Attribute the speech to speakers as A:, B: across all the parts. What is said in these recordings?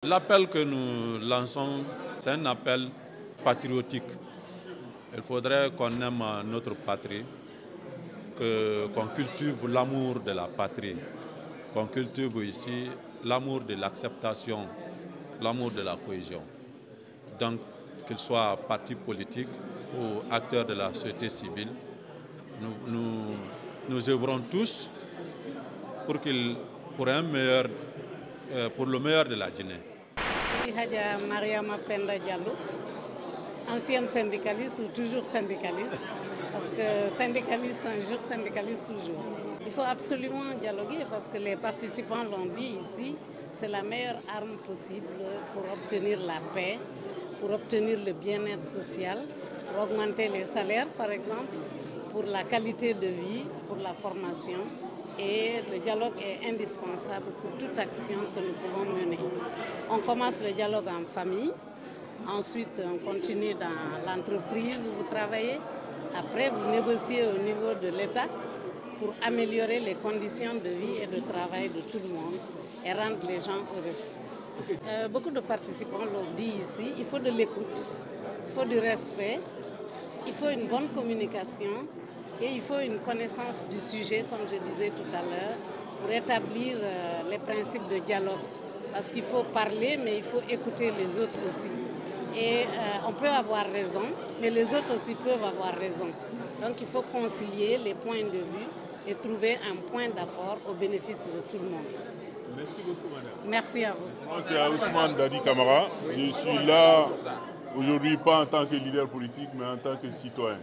A: L'appel que nous lançons, c'est un appel patriotique. Il faudrait qu'on aime notre patrie, qu'on cultive l'amour de la patrie, qu'on cultive ici l'amour de l'acceptation, l'amour de la cohésion. Donc, qu'il soit parti politique ou acteurs de la société civile, nous œuvrons tous pour le meilleur de la Guinée.
B: Je suis Hadja Mariama Penda Diallo, ancienne syndicaliste ou toujours syndicaliste, parce que syndicaliste un jour, syndicaliste toujours. Il faut absolument dialoguer parce que les participants l'ont dit ici, c'est la meilleure arme possible pour obtenir la paix, pour obtenir le bien-être social, pour augmenter les salaires par exemple, pour la qualité de vie, pour la formation. Et le dialogue est indispensable pour toute action que nous pouvons mener. On commence le dialogue en famille, ensuite on continue dans l'entreprise où vous travaillez, après vous négociez au niveau de l'État pour améliorer les conditions de vie et de travail de tout le monde et rendre les gens heureux. Beaucoup de participants l'ont dit ici, il faut de l'écoute, il faut du respect, il faut une bonne communication. Et il faut une connaissance du sujet, comme je disais tout à l'heure, pour établir les principes de dialogue. Parce qu'il faut parler, mais il faut écouter les autres aussi. Et on peut avoir raison, mais les autres aussi peuvent avoir raison. Donc il faut concilier les points de vue et trouver un point d'accord au bénéfice de tout le monde.
C: Merci beaucoup, madame.
B: Merci à vous.
C: Moi, c'est Ousmane Dadi Camara. Je suis là aujourd'hui, pas en tant que leader politique, mais en tant que citoyen.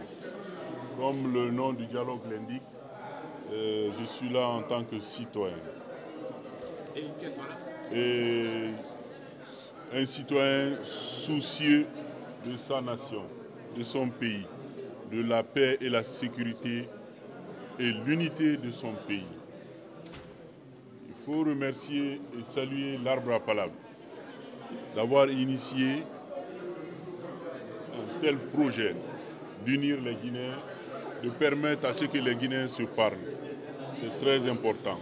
C: Comme le nom du dialogue l'indique, je suis là en tant que citoyen. Et un citoyen soucieux de sa nation, de son pays, de la paix et la sécurité et l'unité de son pays. Il faut remercier et saluer l'Arbre à Palabre d'avoir initié un tel projet d'unir les Guinéens, de permettre à ce que les Guinéens se parlent. C'est très important.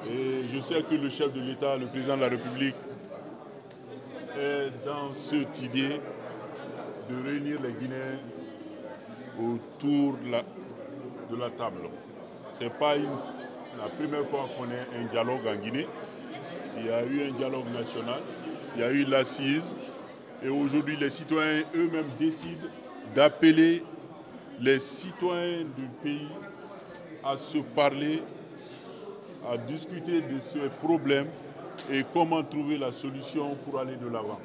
C: Et je sais que le chef de l'État, le président de la République, est dans cette idée de réunir les Guinéens autour de la table. Ce n'est pas la première fois qu'on a un dialogue en Guinée. Il y a eu un dialogue national, il y a eu l'assise, et aujourd'hui les citoyens eux-mêmes décident d'appeler les citoyens du pays à se parler, à discuter de ces problèmes et comment trouver la solution pour aller de l'avant.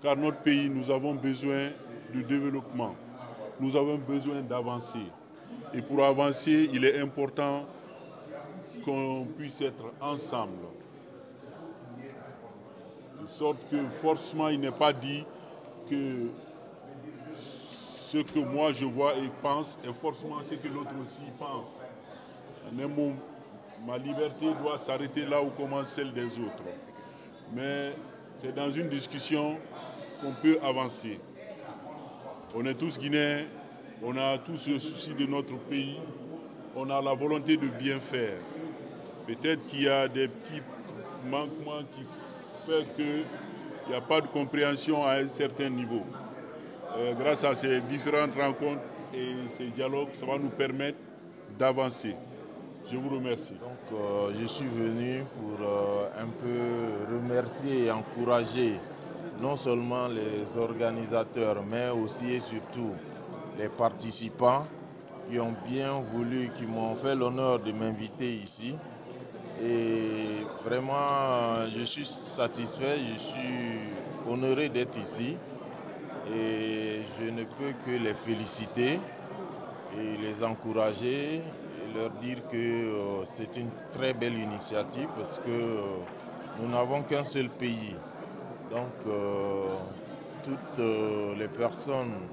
C: Car notre pays, nous avons besoin de développement, nous avons besoin d'avancer. Et pour avancer, il est important qu'on puisse être ensemble. De sorte que forcément, il n'est pas dit que ce que moi je vois et pense est forcément ce que l'autre aussi pense. Ma liberté doit s'arrêter là où commence celle des autres. Mais c'est dans une discussion qu'on peut avancer. On est tous Guinéens, on a tous le souci de notre pays, on a la volonté de bien faire. Peut-être qu'il y a des petits manquements qui font qu'il n'y a pas de compréhension à un certain niveau. Grâce à ces différentes rencontres et ces dialogues, ça va nous permettre d'avancer. Je vous remercie.
D: Donc, je suis venu pour un peu remercier et encourager non seulement les organisateurs, mais aussi et surtout les participants qui ont bien voulu, qui m'ont fait l'honneur de m'inviter ici. Et vraiment, je suis satisfait, je suis honoré d'être ici. Et je ne peux que les féliciter et les encourager et leur dire que c'est une très belle initiative parce que nous n'avons qu'un seul pays. Donc toutes les personnes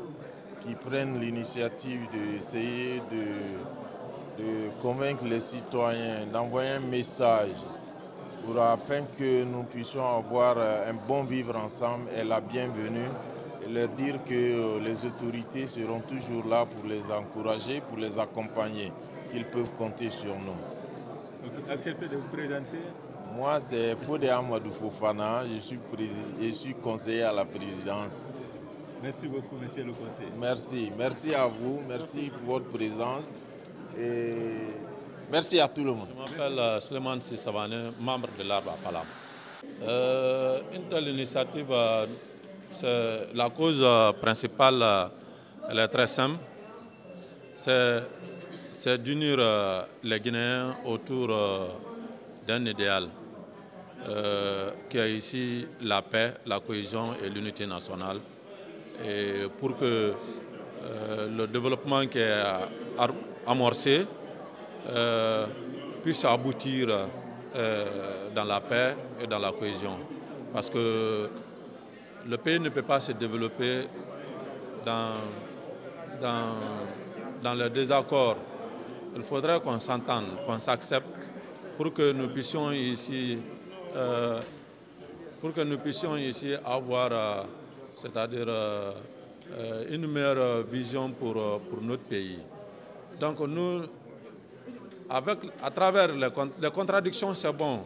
D: qui prennent l'initiative d'essayer de convaincre les citoyens, d'envoyer un message afin que nous puissions avoir un bon vivre ensemble est la bienvenue. Et leur dire que les autorités seront toujours là pour les encourager, pour les accompagner, qu'ils peuvent compter sur nous.
C: Donc, acceptez de vous présenter.
D: Moi, c'est Fodé Amadou Fofana, je suis conseiller à la présidence.
E: Merci beaucoup, monsieur le conseiller.
D: Merci à vous, merci pour votre présence et merci à tout le monde.
A: Je m'appelle Suleiman Sissavane, membre de l'Arbre à Palam. Une telle initiative, la cause principale, elle est très simple, c'est d'unir les Guinéens autour d'un idéal qui est ici la paix, la cohésion et l'unité nationale. Et pour que le développement qui est amorcé puisse aboutir dans la paix et dans la cohésion. Parce que le pays ne peut pas se développer dans le désaccord. Il faudrait qu'on s'entende, qu'on s'accepte pour que nous puissions ici avoir c'est-à-dire une meilleure vision pour notre pays. Donc nous, à travers les contradictions, c'est bon,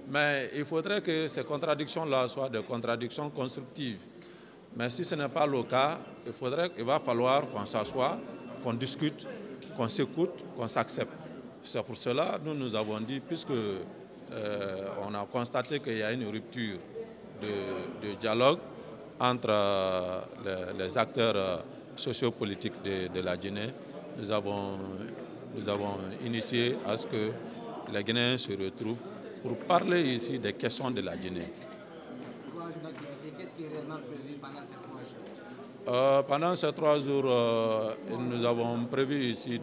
A: mais il faudrait que ces contradictions-là soient des contradictions constructives. Mais si ce n'est pas le cas, il va falloir qu'on s'assoie, qu'on discute, qu'on s'écoute, qu'on s'accepte. C'est pour cela que nous avons dit, puisque on a constaté qu'il y a une rupture de dialogue entre les acteurs sociopolitiques de la Guinée, nous avons initié à ce que les Guinéens se retrouvent pour parler ici des questions de la Guinée.
E: Qu'est-ce qui est réellement prévu pendant ces 3 jours?
A: Pendant ces 3 jours, nous avons prévu ici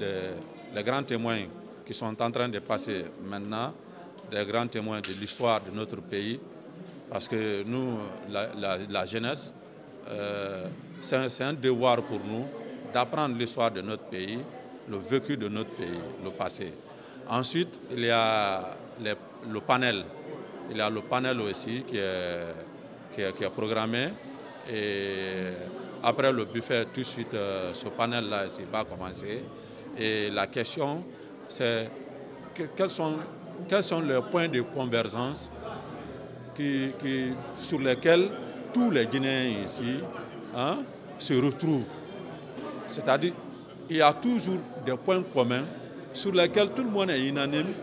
A: les grands témoins qui sont en train de passer maintenant, des grands témoins de l'histoire de notre pays. Parce que nous, la jeunesse, c'est un devoir pour nous d'apprendre l'histoire de notre pays, le vécu de notre pays, le passé. Ensuite, il y a le panel. Il y a le panel aussi qui est programmé. Et après le buffet, tout de suite, ce panel-là va commencer. Et la question, c'est quels sont les points de convergence sur lesquels tous les Guinéens ici se retrouvent. C'est-à-dire il y a toujours des points communs sur lesquels tout le monde est unanime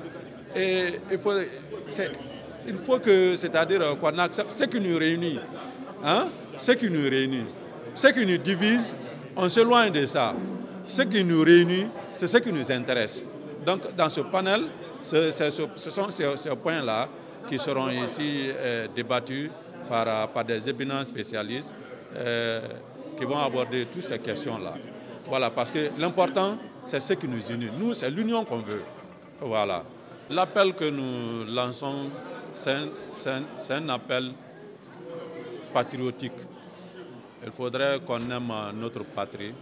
A: et il faut que, c'est-à-dire qu'on accepte ce qui nous réunit. Ce qui nous réunit. Ce qui nous divise, on s'éloigne de ça. Ce qui nous réunit, c'est ce qui nous intéresse. Donc dans ce panel, ce sont ces points-là qui seront ici débattus par des éminents spécialistes qui vont aborder toutes ces questions-là. Voilà, parce que l'important, c'est ce qui nous unit. Nous, c'est l'union qu'on veut. Voilà. L'appel que nous lançons, c'est un appel patriotique. Il faudrait qu'on aime notre patrie,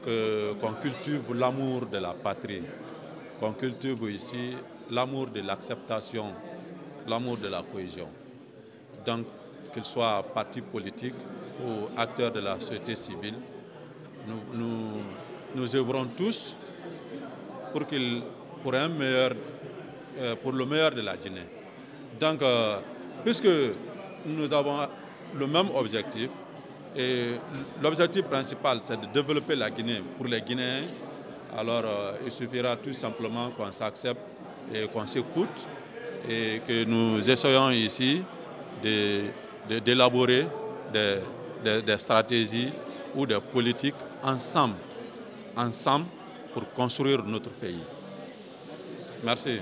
A: qu'on cultive l'amour de la patrie, qu'on cultive ici l'amour de l'acceptation, l'amour de la cohésion. Donc, qu'il soit parti politique ou acteurs de la société civile, nous œuvrons tous pour le meilleur de la Guinée. Donc, puisque nous avons le même objectif, et l'objectif principal, c'est de développer la Guinée pour les Guinéens, alors il suffira tout simplement qu'on s'accepte et qu'on s'écoute et que nous essayons ici d'élaborer des stratégies ou des politiques ensemble pour construire notre pays. Merci.